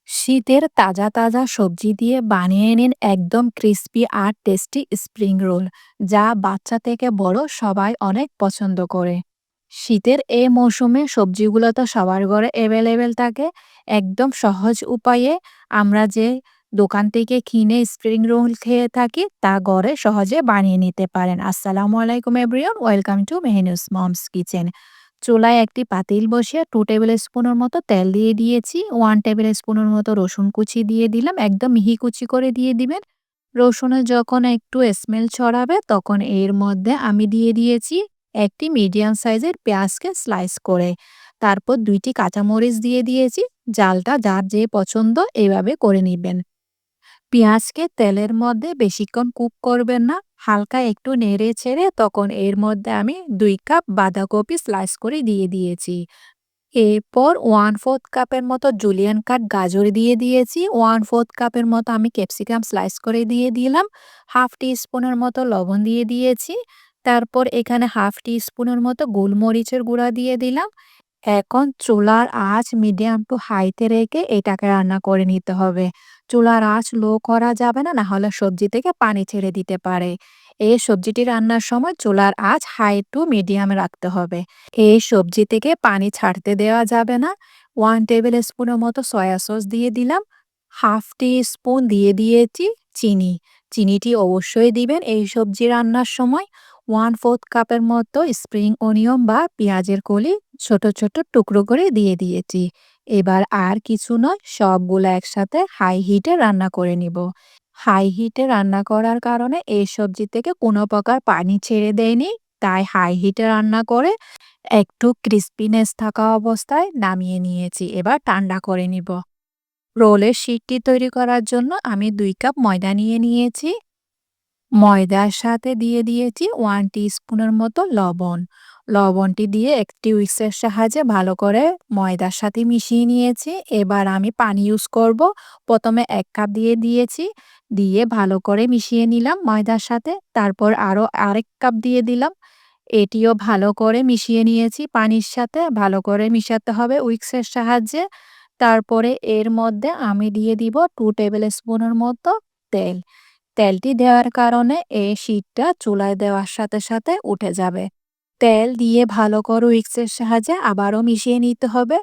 শীতের তাজা তাজা সবজি দিয়ে বানিয়ে নিন একদম ক্রিস্পি আর টেস্টি স্প্রিং রোল, যা বাচ্চা থেকে বড় সবাই অনেক পছন্দ করে। শীতের এই মৌসুমে সবজিগুলো তো সবার ঘরে অ্যাভেলেবেল থাকে। একদম সহজ উপায়ে আমরা যে দোকান থেকে কিনে স্প্রিং রোল খেয়ে থাকি তা ঘরে সহজে বানিয়ে নিতে পারেন। আসসালামু আলাইকুম everyone, welcome to Mehnu's mom's kitchen. চুলায় একটি পাতিল বসিয়ে 2 টেবিল স্পুনের মতো তেল দিয়ে দিয়েছি। 1 টেবিল স্পুনের মতো রসুন কুচি দিয়ে দিলাম। একদম মিহি কুচি করে দিয়ে দিবেন। রসুনের যখন একটু স্মেল ছড়াবে তখন এর মধ্যে আমি দিয়ে দিয়েছি একটি মিডিয়াম সাইজের পেঁয়াজকে স্লাইস করে। তারপর 2টি কাঁচামরিচ দিয়ে দিয়েছি। জালটা যার যে পছন্দ এভাবে করে নিবেন। পেঁয়াজকে তেলের মধ্যে বেশিক্ষণ কুক করবেন না, হালকা একটু নেড়ে ছেড়ে তখন এর মধ্যে আমি 2 কাপ বাঁধাকপি স্লাইস করে দিয়ে দিয়েছি। এরপর 1/4 কাপের মতো জুলিয়ান কাট গাজর দিয়ে দিয়েছি। 1/4 কাপের মতো আমি ক্যাপসিকাম স্লাইস করে দিয়ে দিলাম। হাফ টি স্পুনের মতো লবণ দিয়ে দিয়েছি। তারপর এখানে হাফ টি স্পুনের মতো গোলমরিচের গুঁড়া দিয়ে দিলাম। এখন চুলার আঁচ মিডিয়াম টু হাইতে রেখে এটাকে রান্না করে নিতে হবে। চুলার আঁচ লো করা যাবে না, না হলে সবজি থেকে পানি ছেড়ে দিতে পারে। এই সবজিটি রান্নার সময় চুলার আঁচ হাই টু মিডিয়ামে রাখতে হবে। এই সবজি থেকে পানি ছাড়তে দেওয়া যাবে না। 1 টেবিল স্পুনের মতো সয়া সস দিয়ে দিলাম। হাফ টি স্পুন দিয়ে দিয়েছি চিনি। চিনিটি অবশ্যই দিবেন এই সবজি রান্নার সময়। 1/4 কাপের মতো স্প্রিং অনিয়ন বা পেঁয়াজের কলি ছোট ছোট টুকরো করে দিয়ে দিয়েছি। এবার আর কিছু নয়, সবগুলো একসাথে হাই হিটে রান্না করে নিব। হাই হিটে রান্না করার কারণে এই সবজি থেকে কোনো প্রকার পানি ছেড়ে দেয়নি, তাই হাই হিটে রান্না করে একটু ক্রিস্পিনেস থাকা অবস্থায় নামিয়ে নিয়েছি। এবার ঠান্ডা করে নিব। রোলের শিটটি তৈরি করার জন্য আমি 2 কাপ ময়দা নিয়ে নিয়েছি। ময়দার সাথে দিয়ে দিয়েছি 1 টিস্পুনের মতো লবণ। লবণটি দিয়ে একটি হুইস্কের সাহায্যে ভালো করে ময়দার সাথে মিশিয়ে নিয়েছি। এবার আমি পানি ইউজ করব। প্রথমে 1 কাপ দিয়ে দিয়েছি। দিয়ে ভালো করে মিশিয়ে নিলাম ময়দার সাথে। তারপর আরও আরেক কাপ দিয়ে দিলাম। এটিও ভালো করে মিশিয়ে নিয়েছি পানির সাথে। ভালো করে মিশাতে হবে হুইস্কের সাহায্যে। তারপরে এর মধ্যে আমি দিয়ে দিব 2 টেবিল স্পুনের মতো তেল। তেলটি দেওয়ার কারণে এই শীটটা চুলায় দেওয়ার সাথে সাথে উঠে যাবে। তেল দিয়ে ভালো করে হুইস্কের সাহায্যে আবারও মিশিয়ে নিতে হবে।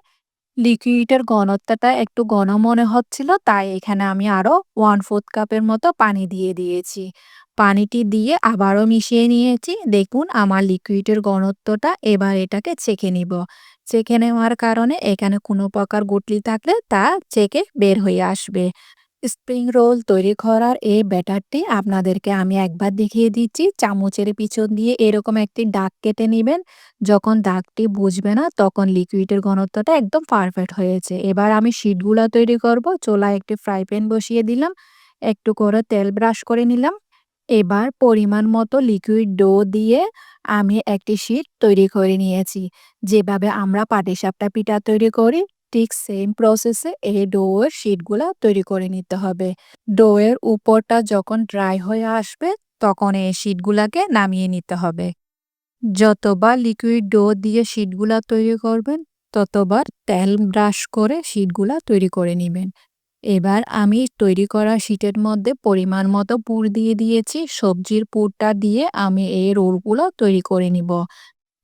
লিকুইডের ঘনত্বটা একটু ঘন মনে হচ্ছিল, তাই এখানে আমি আরও 1/4 কাপের মতো পানি দিয়ে দিয়েছি। পানিটি দিয়ে আবারও মিশিয়ে নিয়েছি। দেখুন আমার লিকুইডের ঘনত্বটা। এবার এটাকে ছেঁকে নিব। ছেঁকে নেওয়ার কারণে এখানে কোনো প্রকার গুটলি থাকলে তা ছেঁকে বের হয়ে আসবে। স্প্রিং রোল তৈরি করার এই ব্যাটারটি আপনাদেরকে আমি একবার দেখিয়ে দিচ্ছি। চামচের পিছন দিয়ে এরকম একটি দাগ কেটে নেবেন। যখন দাগটি বুঝবে না তখন লিকুইডের ঘনত্বটা একদম পারফেক্ট হয়েছে। এবার আমি শিটগুলা তৈরি করব। চুলায় একটি ফ্রাই প্যান বসিয়ে দিলাম। একটু করে তেল ব্রাশ করে নিলাম। এবার পরিমাণ মতো লিকুইড ডো দিয়ে আমি একটি শিট তৈরি করে নিয়েছি। যেভাবে আমরা পাটিসাপটা পিঠা তৈরি করি ঠিক সেম প্রসেসে এই ডোয়ের শিটগুলা তৈরি করে নিতে হবে। ডোয়ের উপরটা যখন ড্রাই হয়ে আসবে তখন এই শিটগুলাকে নামিয়ে নিতে হবে। যতবার লিকুইড ডো দিয়ে শিটগুলা তৈরি করবেন ততবার তেল ব্রাশ করে শিটগুলা তৈরি করে নেবেন। এবার আমি তৈরি করা শিটের মধ্যে পরিমাণ মতো পুর দিয়ে দিয়েছি। সবজির পুরটা দিয়ে আমি এই রোলগুলো তৈরি করে নিব।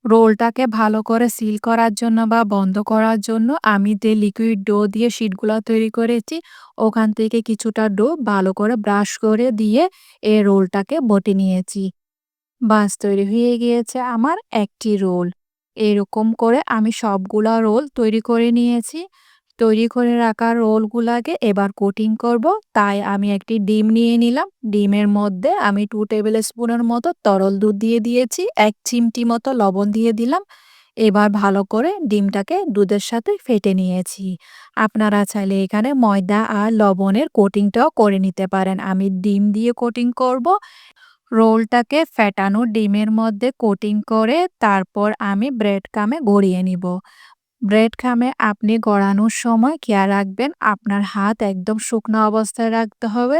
রোলটাকে ভালো করে সিল করার জন্য বা বন্ধ করার জন্য আমি যে লিকুইড ডো দিয়ে শিটগুলো তৈরি করেছি ওখান থেকে কিছুটা ডো ভালো করে ব্রাশ করে দিয়ে এই রোলটাকে বটে নিয়েছি। বাস তৈরি হয়ে গিয়েছে আমার একটি রোল। এরকম করে আমি সবগুলা রোল তৈরি করে নিয়েছি। তৈরি করে রাখা রোলগুলাকে এবার কোটিং করব। তাই আমি একটি ডিম নিয়ে নিলাম। ডিমের মধ্যে আমি 2 টেবিল স্পুনের মতো তরল দুধ দিয়ে দিয়েছি। 1 চিমটি মতো লবণ দিয়ে দিলাম। এবার ভালো করে ডিমটাকে দুধের সাথে ফেটে নিয়েছি। আপনারা চাইলে এখানে ময়দা আর লবণের কোটিংটাও করে নিতে পারেন। আমি ডিম দিয়ে কোটিং করব। রোলটাকে ফ্যাটানো ডিমের মধ্যে কোটিং করে তারপর আমি ব্রেড ক্রামে গড়িয়ে নিব। ব্রেড ক্রামে আপনি গড়ানোর সময় খেয়াল রাখবেন আপনার হাত একদম শুকনো অবস্থায় রাখতে হবে।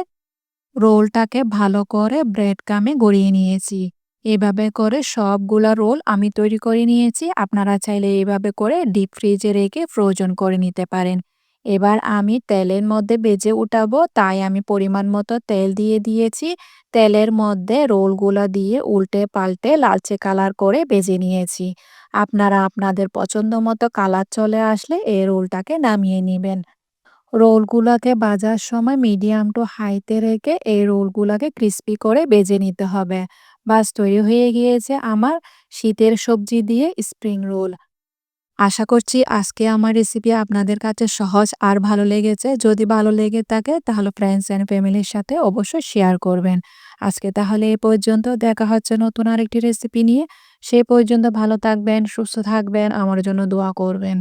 রোলটাকে ভালো করে ব্রেড ক্রামে গড়িয়ে নিয়েছি। এভাবে করে সবগুলা রোল আমি তৈরি করে নিয়েছি। আপনারা চাইলে এভাবে করে ডিপ ফ্রিজে রেখে ফ্রোজন করে নিতে পারেন। এবার আমি তেলের মধ্যে ভেজে উঠাবো, তাই আমি পরিমাণ মতো তেল দিয়ে দিয়েছি। তেলের মধ্যে রোলগুলা দিয়ে উল্টে পাল্টে লালচে কালার করে ভেজে নিয়েছি। আপনারা আপনাদের পছন্দ মতো কালার চলে আসলে এই রোলটাকে নামিয়ে নিবেন। রোলগুলাকে ভাজার সময় মিডিয়াম টু হাইতে রেখে এই রোলগুলাকে ক্রিস্পি করে ভেজে নিতে হবে। বাস তৈরি হয়ে গিয়েছে আমার শীতের সবজি দিয়ে স্প্রিং রোল। আশা করছি আজকে আমার রেসিপি আপনাদের কাছে সহজ আর ভালো লেগেছে। যদি ভালো লেগে থাকে তাহলে ফ্রেন্ডস অ্যান্ড ফ্যামিলির সাথে অবশ্যই শেয়ার করবেন। আজকে তাহলে এ পর্যন্ত। দেখা হচ্ছে নতুন আরেকটি রেসিপি নিয়ে। সে পর্যন্ত ভালো থাকবেন, সুস্থ থাকবেন, আমার জন্য দোয়া করবেন।